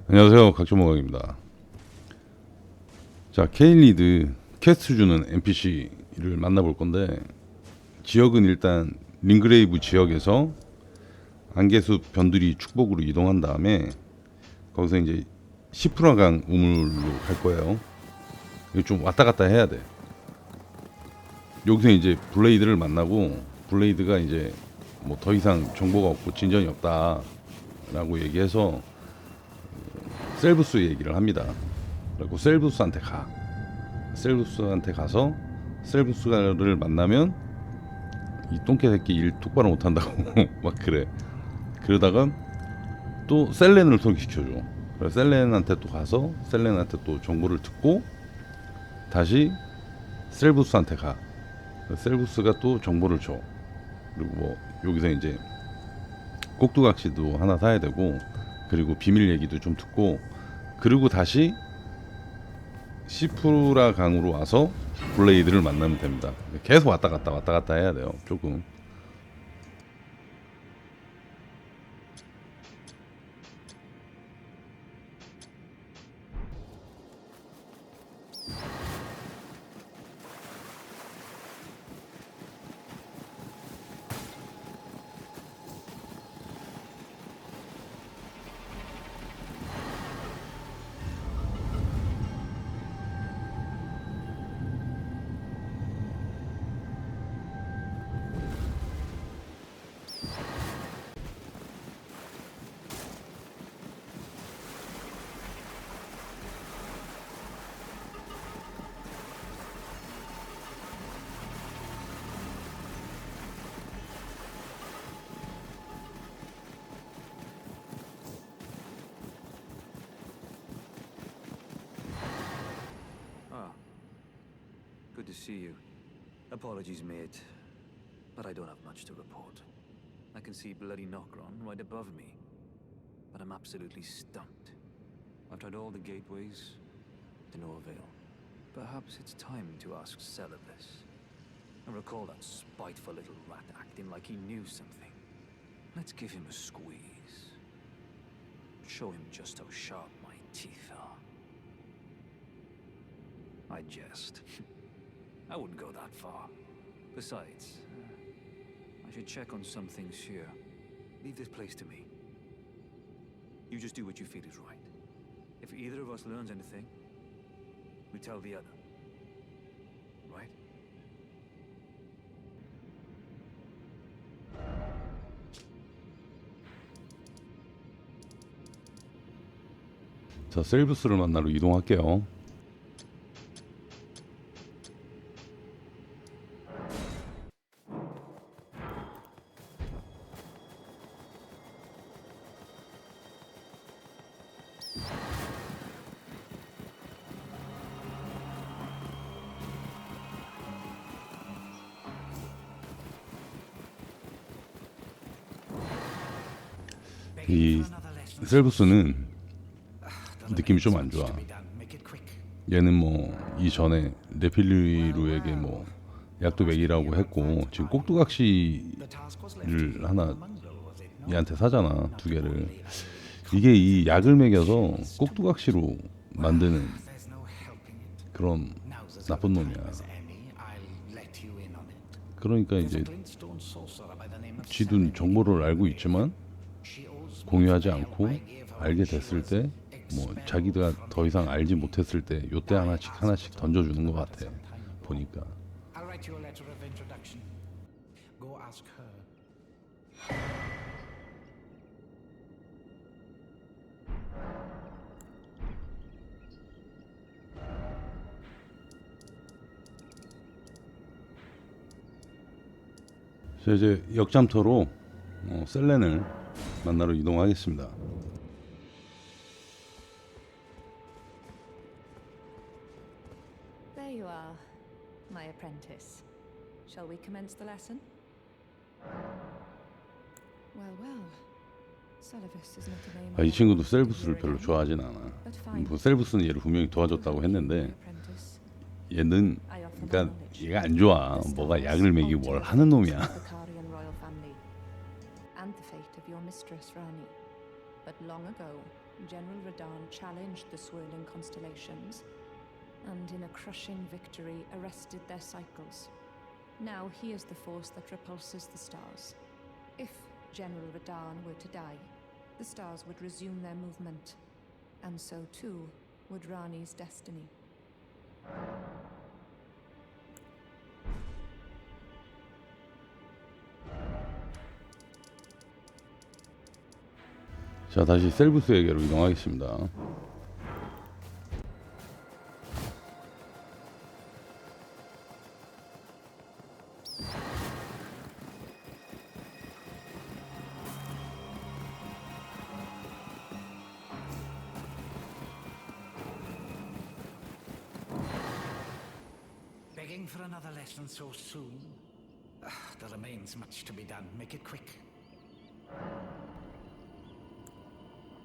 안녕하세요, 각자무각입니다. 자, 케일리드 퀘스트 주는 NPC를 만나볼 건데, 지역은 일단 링그레이브 지역에서 안개숲 변두리 축복으로 이동한 다음에 거기서 이제 시프라강 우물로 갈 거예요. 좀 왔다 갔다 해야 돼. 여기서 이제 블레이드를 만나고, 블레이드가 이제 뭐 더 이상 정보가 없고 진전이 없다라고 얘기해서 셀브스 얘기를 합니다. 그리고 셀브스한테 가. 셀브스한테 가서 셀브스를 만나면 이 똥개 새끼 일 똑바로 못한다고 막 그래. 그러다가 또 셀렌을 소개시켜줘. 그래서 셀렌한테 또 가서 셀렌한테 또 정보를 듣고 다시 셀브스한테 가. 셀브스가 또 정보를 줘. 그리고 뭐 여기서 이제 꼭두각시도 하나 사야 되고, 그리고 비밀 얘기도 좀 듣고, 그리고 다시 시프라 강으로 와서 블레이드를 만나면 됩니다. 계속 왔다 갔다 해야 돼요. 조금. Good to see you. Apologies, mate, but I don't have much to report. I can see bloody Nokron right above me, but I'm absolutely stumped. I've tried all the gateways, to no avail. Perhaps it's time to ask Celibus. I recall that spiteful little rat acting like he knew something. Let's give him a squeeze. Show him just how sharp my teeth are. I jest. I wouldn't go that far. Besides, I should check on some things here. Leave this place to me. You just do what you feel is right. If either of us learns anything, we tell the other. Right? 자, 셀브스를 만나러 이동할게요. 이 셀브스는 느낌이 좀 안 좋아. 얘는 뭐 이전에 네필리루에게 뭐 약도 먹이라고 했고, 지금 꼭두각시를 하나 얘한테 사잖아, 2개를. 이게 이 약을 먹여서 꼭두각시로 만드는 그런 나쁜 놈이야. 그러니까 이제 지도 정보를 알고 있지만 공유하지 않고, 알게 됐을 때 뭐 자기가 더 이상 알지 못했을 때 요때 하나씩 던져주는 것 같아, 보니까. 자, 이제 역잠터로 셀렌을 만나러 이동하겠습니다. There you are, my apprentice. Shall we commence the lesson? Well. Celibus is not a name. 이 친구도 셀브스를 별로 좋아하진 않아. 뭐 셀브스는 얘를 분명히 도와줬다고 했는데, 얘는 그러니까 얘가 안 좋아. 뭐가 약을 먹이고 뭘 하는 놈이야. And the fate of your mistress Rani. But long ago, General Radahn challenged the swirling constellations, and in a crushing victory arrested their cycles. Now he is the force that repulses the stars. If General Radahn were to die, the stars would resume their movement, and so too would Rani's destiny. 자, 다시 셀브스에게로 이동하겠습니다. Begging for another lesson so soon? There remains much to be done. Make it quick.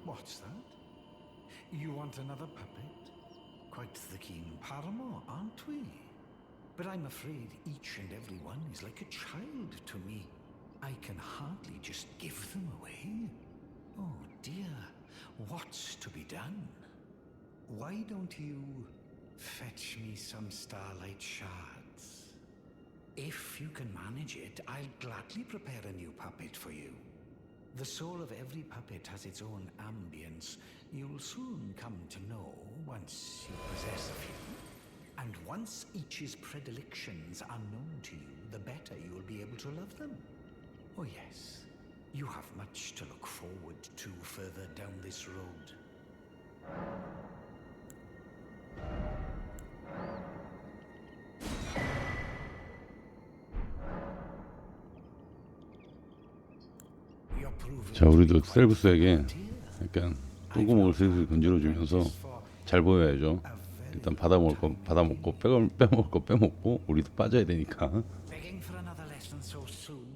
What's that? You want another puppet? Quite the keen paramour, aren't we? But I'm afraid each and every one is like a child to me. I can hardly just give them away. Oh dear, what's to be done? Why don't you fetch me some starlight shards? If you can manage it, I'll gladly prepare a new puppet for you. The soul of every puppet has its own ambience. You'll soon come to know once you possess a few. And once each's predilections are known to you, the better you'll be able to love them. Oh yes, you have much to look forward to further down this road. 자, 우리도 셀브스에게 약간 똥구멍을 슬슬 건드려주면서 잘 보여야죠. 일단 받아먹을 거 받아먹고 빼먹을 거 빼먹고 우리도 빠져야 되니까. Begging for another lesson so soon?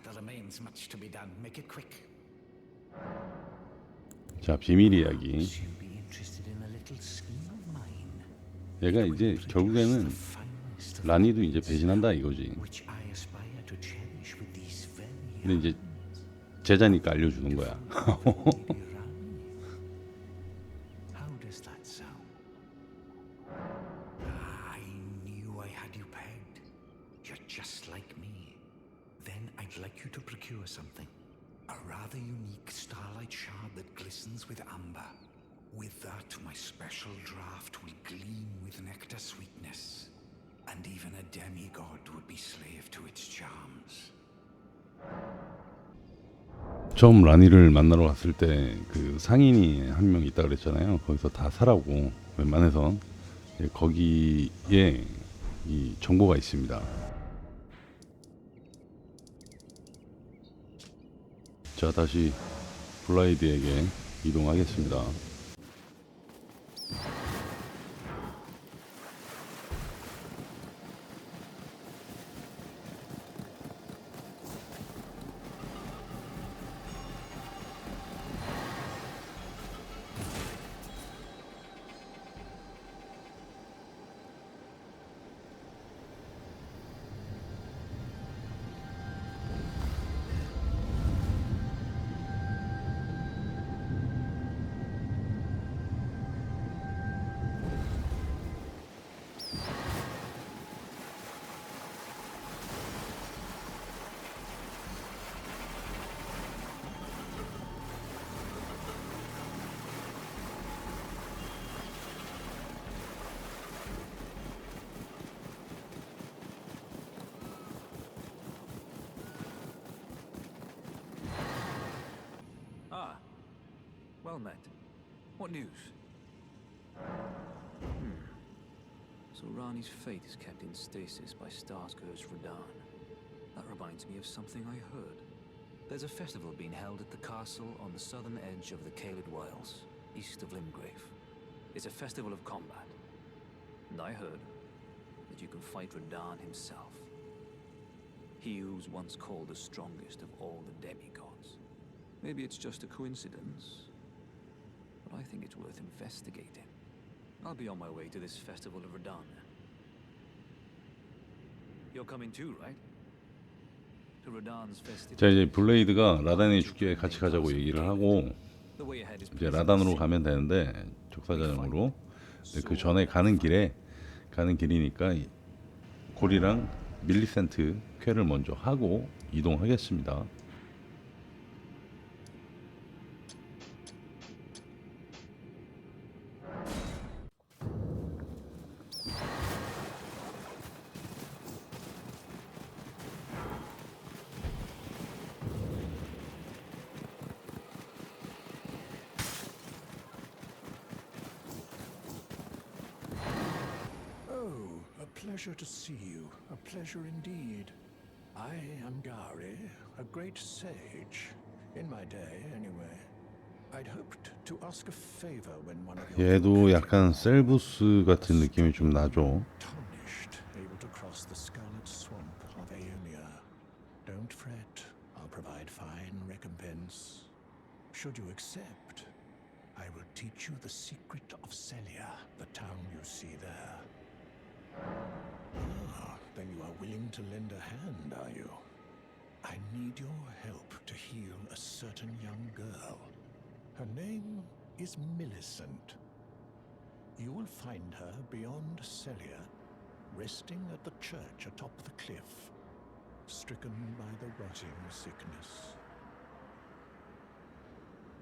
There remains much to be done. Make it quick. 자, 비밀 이야기. You'll be interested in a little scheme of mine, 얘가 이제 결국에는 라니도 이제 배신한다 이거지. which I aspire to cherish with these very 근데 이제 제자니까 알려주는 거야. How does that sound? I knew I had you pegged. You're just like me. Then I'd like you to procure something. A rather unique starlight shard that glistens with amber. With that, my special draft will gleam with nectar sweetness. And even a demigod would be slave to its charms. 처음 라니를 만나러 갔을 때 그 상인이 한 명 있다 그랬잖아요. 거기서 다 사라고 웬만해선 거기에 이 정보가 있습니다. 자, 다시 블레이드에게 이동하겠습니다. Well met. What news? So Rani's fate is kept in stasis by Starscourge Radahn. That reminds me of something I heard. There's a festival being held at the castle on the southern edge of the Keilid Wilds, east of Limgrave. It's a festival of combat. And I heard that you can fight Radahn himself. He who's once called the strongest of all the demigods. Maybe it's just a coincidence, but I think it's worth investigating. I'll be on my way to this festival of Radahn. You're coming too, right? To Radahn's festival. 자, 이제 블레이드가 라단의 축제에 같이 가자고 얘기를 하고 The way ahead is 이제 pleasant. 라단으로 가면 되는데 족사자령으로. 근데 그 전에 가는 길이니까 고리랑 밀리센트 퀘를 먼저 하고 이동하겠습니다. Oh, a pleasure to see you. A pleasure indeed. I am Gari, a great sage. In my day, anyway. I'd hoped to ask a favor when one of your 얘도 약간 셀부스 같은 느낌이 좀 나죠. tarnished, able to cross the scarlet swamp of Aeonia. Don't fret, I'll provide fine recompense. Should you accept, I will teach you the secret of Celia, the town you see there. Ah, then you are willing to lend a hand, are you? I need your help to heal a certain young girl. Her name is Millicent. You will find her beyond Celia, resting at the church atop the cliff, stricken by the rotting sickness.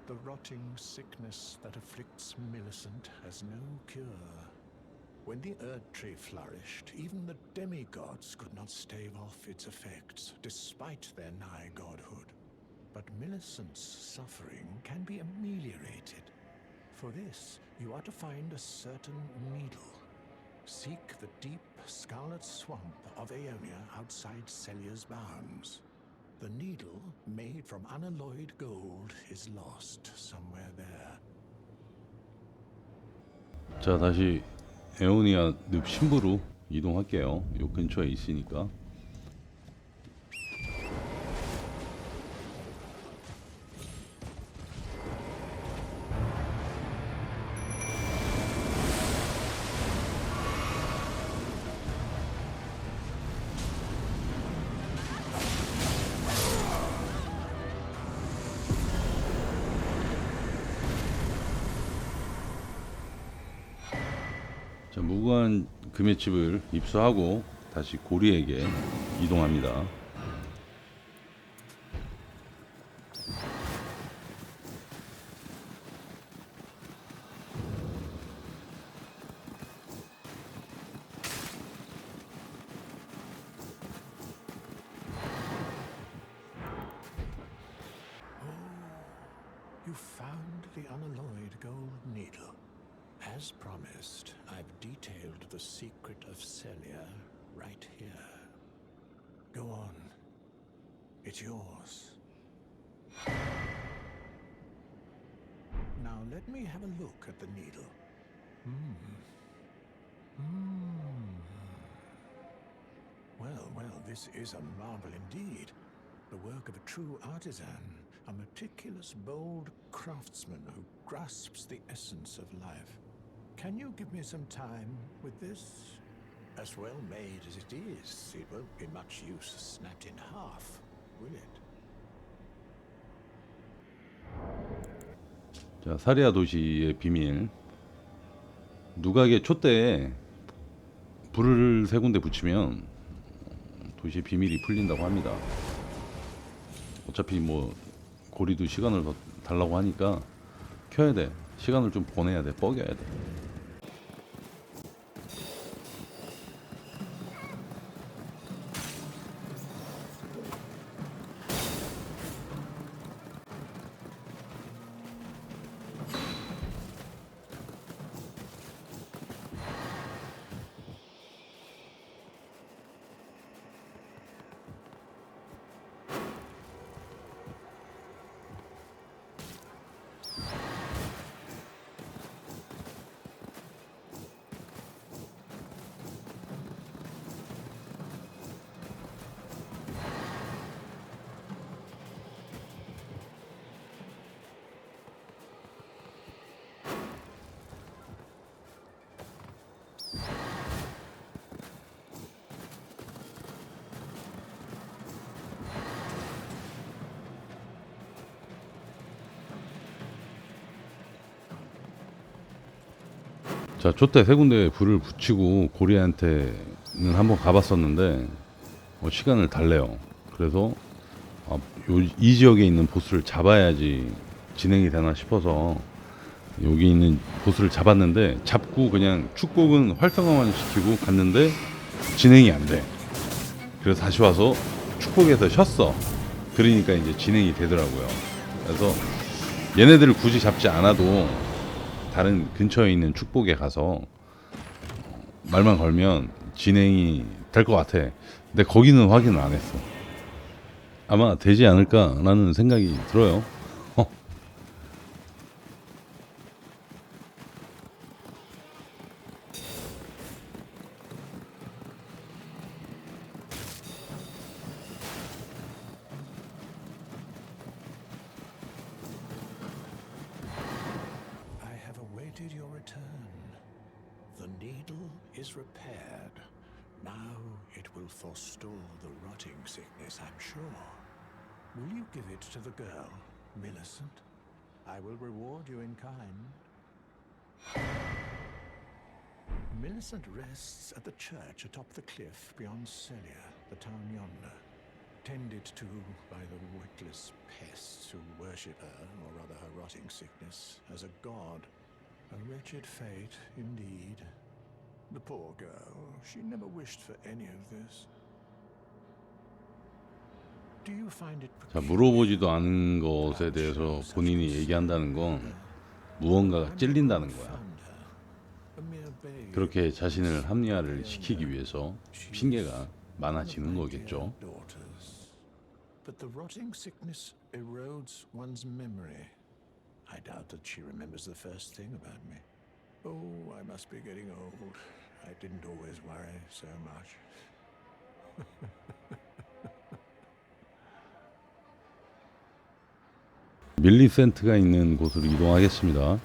The rotting sickness that afflicts Millicent has no cure. When the Erd Tree flourished, even the demigods could not stave off its effects, despite their nigh godhood. But Millicent's suffering can be ameliorated. For this, you are to find a certain needle. Seek the deep scarlet swamp of Aeonia outside Celia's bounds. The needle, made from unalloyed gold, is lost somewhere there. 자, 다시 에오니아 늪 신부로 이동할게요. 요 근처에 있으니까. 자, 무고한 금의 칩을 입수하고 다시 고리에게 이동합니다. You found the unalloyed gold needle. As promised, I've detailed the secret of Celia right here. Go on. It's yours. Now let me have a look at the needle. Well, this is a marvel indeed. The work of a true artisan, a meticulous, bold craftsman who grasps the essence of life. Can you give me some time with this? As well made as it is, it won't be much use snapped in half, will it? 자, 사리아 도시의 비밀. 누각의 촛대에 불을 세 군데 붙이면 도시의 비밀이 풀린다고 합니다. 어차피 뭐 고리도 시간을 더 달라고 하니까 켜야 돼. 시간을 좀 보내야 돼. 뻐겨야 돼. 자, 촛대 세 군데에 불을 붙이고 고리한테는 한번 가봤었는데 시간을 달래요. 그래서 이 지역에 있는 보스를 잡아야지 진행이 되나 싶어서 여기 있는 보스를 잡았는데, 잡고 그냥 축복은 활성화만 시키고 갔는데 진행이 안 돼. 그래서 다시 와서 축복에서 쉬었어. 그러니까 이제 진행이 되더라고요. 그래서 얘네들을 굳이 잡지 않아도 다른 근처에 있는 축복에 가서 말만 걸면 진행이 될 것 같아. 근데 거기는 확인을 안 했어. 아마 되지 않을까라는 생각이 들어요. I have awaited your return. The needle is repaired. Now it will forestall the rotting sickness, I'm sure. Will you give it to the girl, Millicent? I will reward you in kind. Millicent rests at the church atop the cliff beyond Celia, the town yonder, tended to by the witless pests who worship her, or rather her rotting sickness, as a god. A wretched fate, indeed. The poor girl, she never wished for any of this. Do you find it 자, 물어보지도 않은 것에 대해서 본인이 얘기한다는 건 무언가가 찔린다는 거야. 그렇게 자신을 합리화를 시키기 위해서 핑계가 많아지는 거겠죠. But the rotting sickness erodes one's memory. I doubt that she remembers the first thing about me. Oh, I must be getting old. I didn't always worry so much. 밀리센트가 있는 곳으로 이동하겠습니다.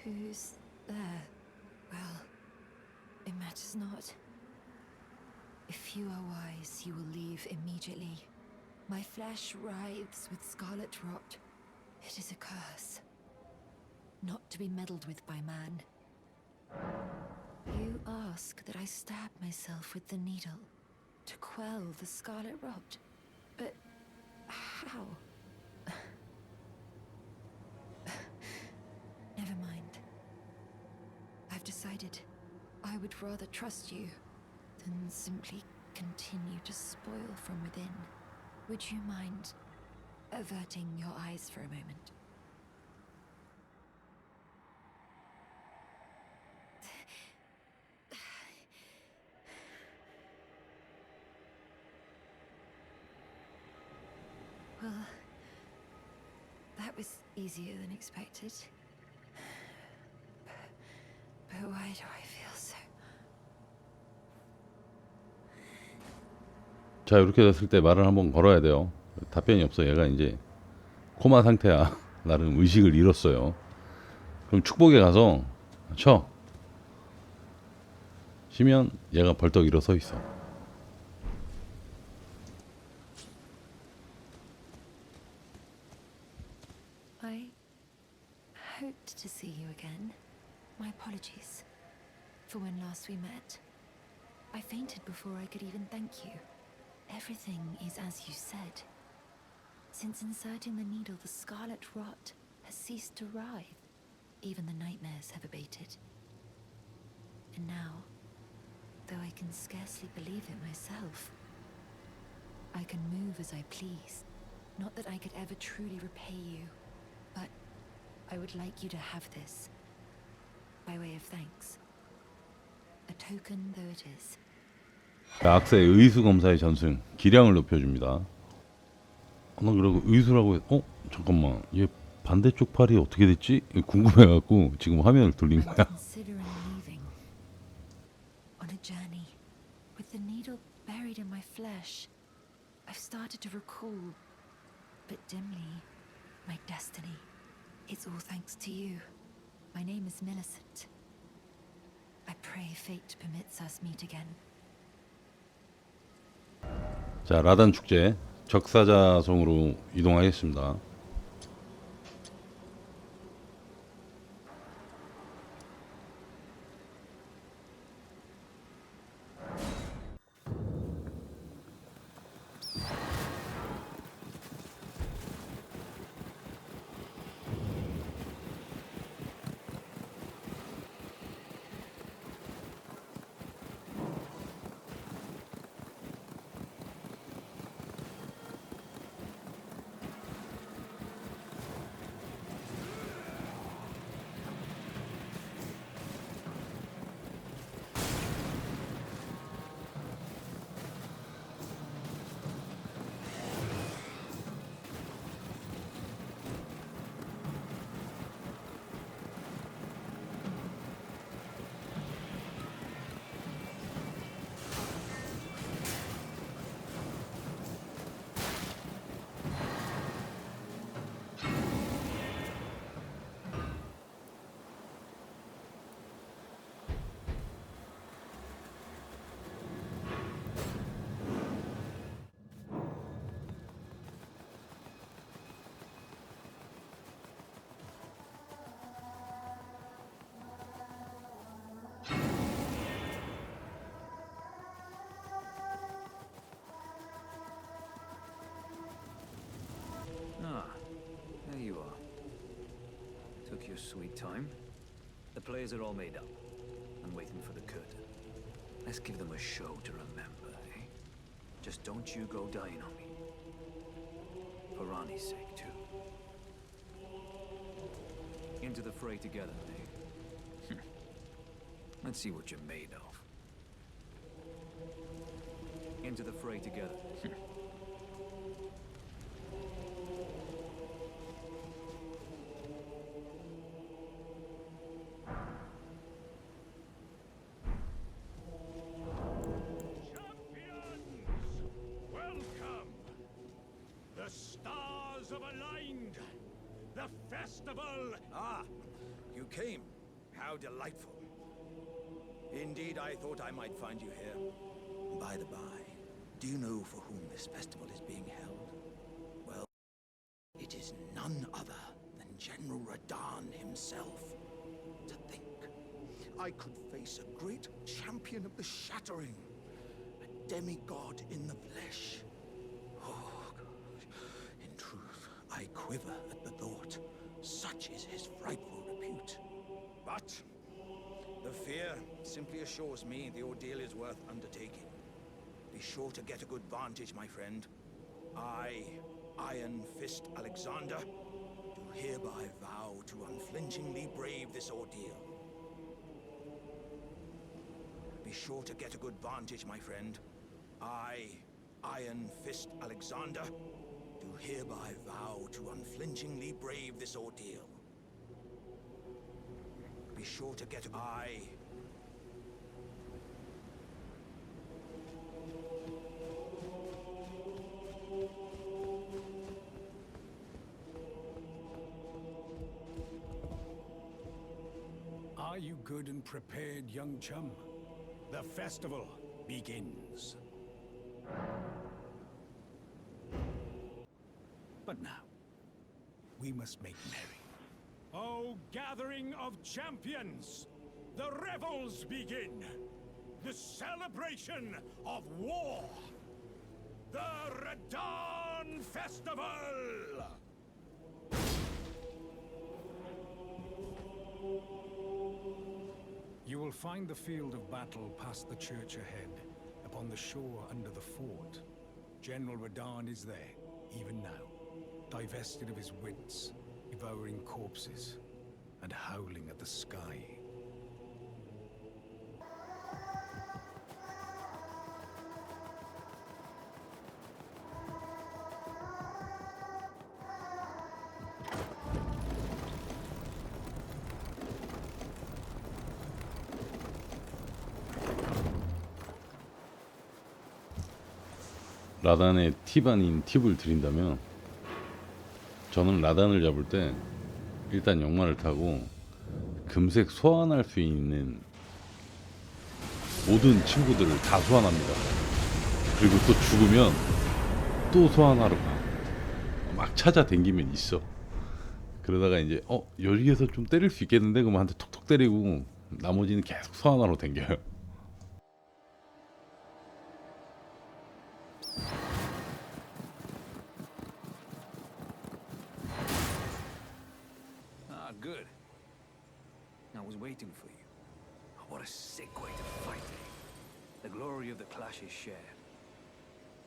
Who's there? Well, it matters not. If you are wise, you will leave immediately. My flesh writhes with scarlet rot. It is a curse, not to be meddled with by man. You ask that I stab myself with the needle to quell the scarlet rot. But how? Never mind. I've decided I would rather trust you than simply continue to spoil from within. Would you mind averting your eyes for a moment? Well, that was easier than expected. But why do I feel so? 자, 이렇게 됐을 때 말을 한번 걸어야 돼요. 답변이 없어. 얘가 이제 코마 상태야. 나름 의식을 잃었어요. 그럼 축복에 가서 쳐. 쉬면 얘가 벌떡 일어서 있어. I hoped to see you again. My apologies for when last we met. I fainted before I could even thank you. Everything is as you said. Since inserting the needle, the scarlet rot has ceased to writhe. Even the nightmares have abated. And now, though I can scarcely believe it myself, I can move as I please. Not that I could ever truly repay you, but I would like you to have this by way of thanks. A token though it is. 악사의 의수 검사의 전승 기량을 높여줍니다. 나 그러고 의수라고 잠깐만 얘 반대쪽 팔이 어떻게 됐지? 궁금해갖고 지금 화면을 돌린 거야. Considering leaving on a journey with the needle buried in my flesh. I've started to recall, but dimly, my destiny. It's all thanks to you. My name is Millicent. I pray fate permits us meet again. 자, 라단축제 적사자성으로 이동하겠습니다. Ah, there you are. Took your sweet time. The players are all made up. I'm waiting for the curtain. Let's give them a show to remember, eh? Just don't you go dying on me. For Ronnie's sake, too. Into the fray together, eh? Let's see what you're made of. Into the fray together. The festival! Ah, you came. How delightful. Indeed, I thought I might find you here. By the by, do you know for whom this festival is being held? Well, it is none other than General Radan himself. To think, I could face a great champion of the shattering, a demigod in the flesh. Oh, gosh. In truth, I quiver at the thought. Such is his frightful repute. But the fear simply assures me the ordeal is worth undertaking. Be sure to get a good vantage, my friend. I, Iron Fist Alexander, do hereby vow to unflinchingly brave this ordeal. Be sure to get a good vantage, my friend. I, Iron Fist Alexander, do hereby vow to unflinchingly brave this ordeal. Be sure to get I. Are you good and prepared, young chum? The festival begins. But now, we must make merry. O gathering of champions! The revels begin! The celebration of war! The Radan Festival! You will find the field of battle past the church ahead, upon the shore under the fort. General Radan is there, even now. divested of his wits, devouring corpses and howling at the sky. 라단의 팁 아닌 팁을 드린다면, 저는 라단을 잡을 때 일단 역마를 타고 금색 소환할 수 있는 모든 친구들을 다 소환합니다. 그리고 또 죽으면 또 소환하러 가. 막 찾아댕기면 있어. 그러다가 이제 여기에서 좀 때릴 수 있겠는데 그러면 한 대 톡톡 때리고 나머지는 계속 소환하러 댕겨요. Ah, good. I was waiting for you. What a sick way to fight. The glory of the clash is shared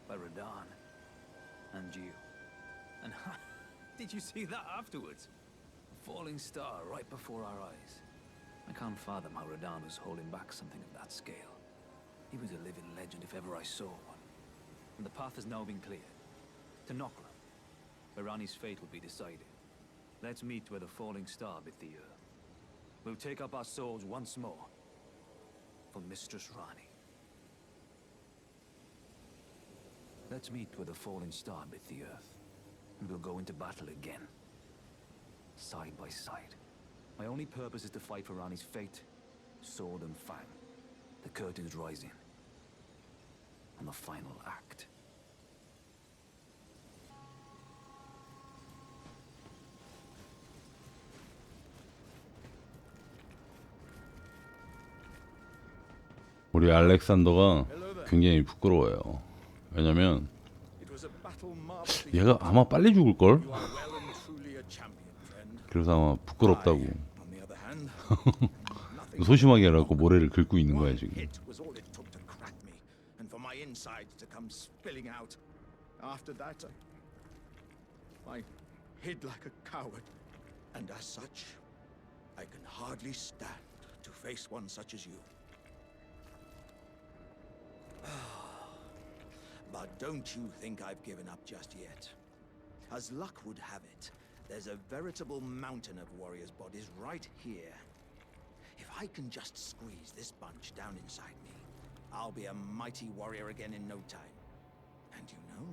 by Radahn and you. And did you see that afterwards? A falling star right before our eyes. I can't fathom how Radahn was holding back something of that scale. He was a living legend if ever I saw one. And the path has now been cleared. To Nokra, where Rani's fate will be decided. Let's meet where the falling star bit the earth. We'll take up our swords once more for Mistress Rani. Let's meet where the falling star bit the earth, and we'll go into battle again, side by side. My only purpose is to fight for Rani's fate, sword and fang. The curtain's rising on the final act. 우리 알렉산더가 굉장히 부끄러워요. 왜냐면 얘가 아마 빨리 죽을걸? 그래서 아마 부끄럽다고 소심하게 하라고 모래를 긁고 있는 거야 지금. I hid like a coward, and as such, I can hardly stand to face one such as you. But don't you think I've given up just yet. As luck would have it, there's a veritable mountain of warriors' bodies right here. If I can just squeeze this bunch down inside me, I'll be a mighty warrior again in no time. And you know,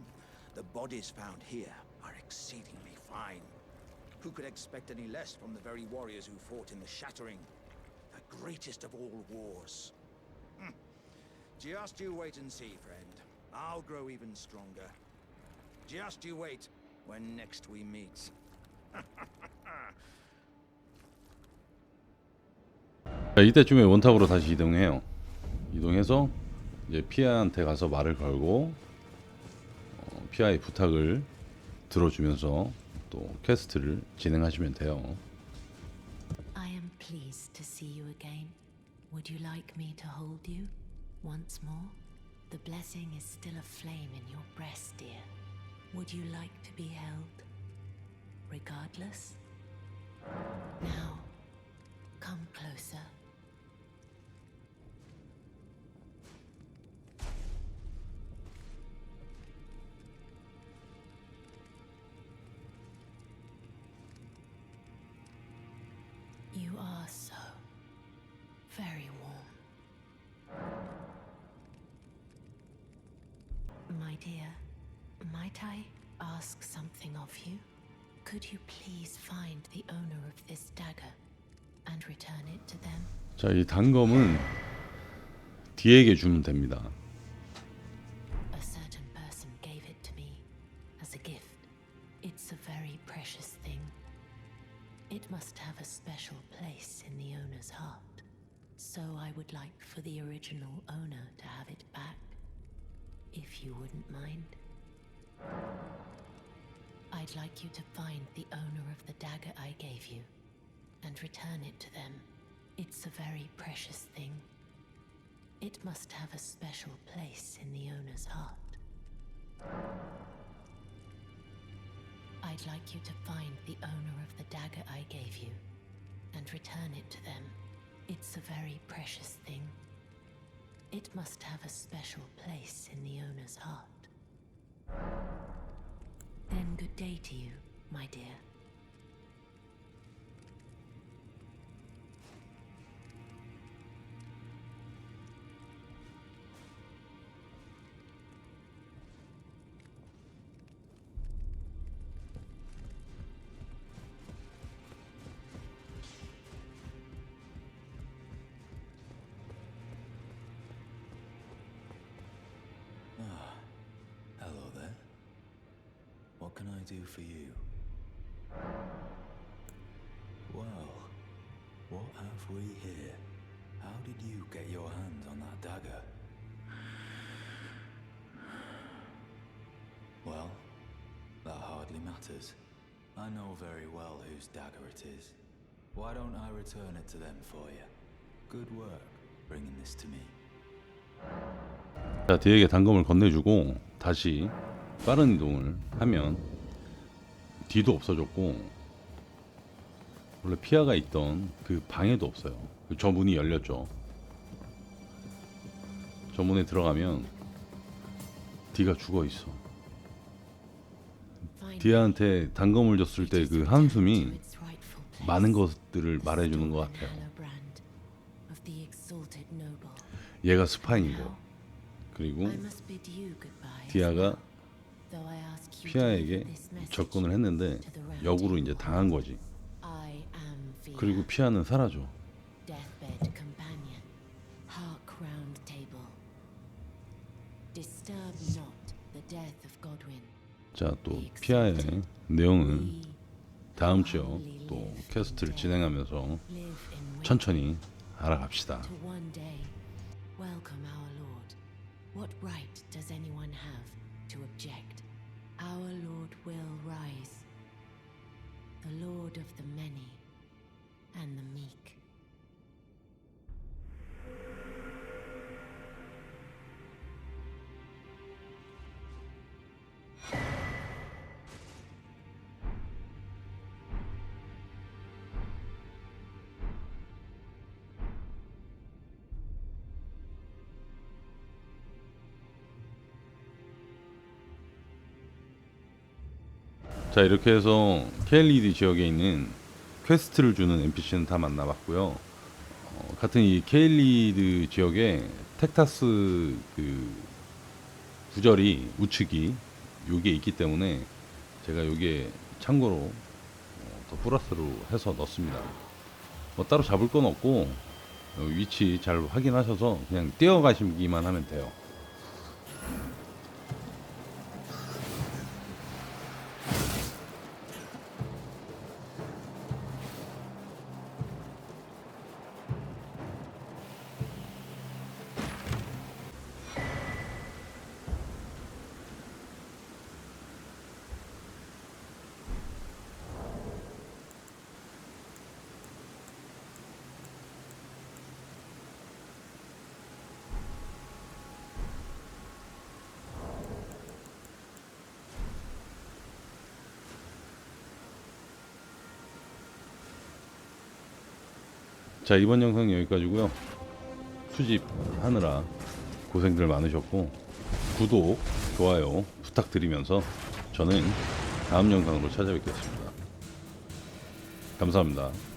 the bodies found here are exceedingly fine. Who could expect any less from the very warriors who fought in the Shattering, the greatest of all wars? Just you wait and see, friend. I'll grow even stronger. Just you wait when next we meet. 자, 이때쯤에 원탑으로 다시 이동해요. 이동해서 이제 피아한테 가서 말을 걸고 피아의 부탁을 들어주면서 또 퀘스트를 진행하시면 돼요. I am pleased to see you again. Would you like me to hold you once more? The blessing is still aflame in your breast, dear. Would you like to be held? Regardless? Now, come closer. You are so very warm. My dear, might I ask something of you? Could you please find the owner of this dagger and return it to them? 자, 이 단검은 디에게 주면 됩니다. A certain person gave it to me as a gift. It's a very precious thing. It must have a special place in the owner's heart. So I would like for the original owner to have it back, if you wouldn't mind. I'd like you to find the owner of the dagger I gave you and return it to them. It's a very precious thing. It must have a special place in the owner's heart. I'd like you to find the owner of the dagger I gave you and return it to them. It's a very precious thing. It must have a special place in the owner's heart. Then good day to you, my dear. Hello there. What can I do for you? Well, what have we here? How did you get your hands on that dagger? Well, that hardly matters. I know very well whose dagger it is. Why don't I return it to them for you? Good work bringing this to me. 자, 디에게 단검을 건네주고 다시 빠른 이동을 하면 뒤도 없어졌고 원래 피아가 있던 그 방에도 없어요. 저 문이 열렸죠. 저 문에 들어가면 디가 죽어 있어. 디아한테 단검을 줬을 때 그 한숨이 많은 것들을 말해주는 것 같아요. 얘가 스파인 거, 그리고 디아가 피아에게 접근을 했는데 역으로 이제 당한 거지. 그리고 피아는 사라져. 자, 또 피아의 내용은 다음 주에 또 퀘스트를 진행하면서 천천히 알아갑시다. Welcome our Lord. What right does anyone have to object? Our Lord will rise, the Lord of the many and the meek. 자, 이렇게 해서 케일리드 지역에 있는 퀘스트를 주는 NPC는 다 만나봤고요. 같은 이 케일리드 지역에 텍타스 그 구절이 우측이 요게 있기 때문에 제가 요게 참고로 더 플러스로 해서 넣습니다. 뭐 따로 잡을 건 없고 위치 잘 확인하셔서 그냥 뛰어가시기만 하면 돼요. 자, 이번 영상 여기까지고요. 수집하느라 고생들 많으셨고 구독, 좋아요 부탁드리면서 저는 다음 영상으로 찾아뵙겠습니다. 감사합니다.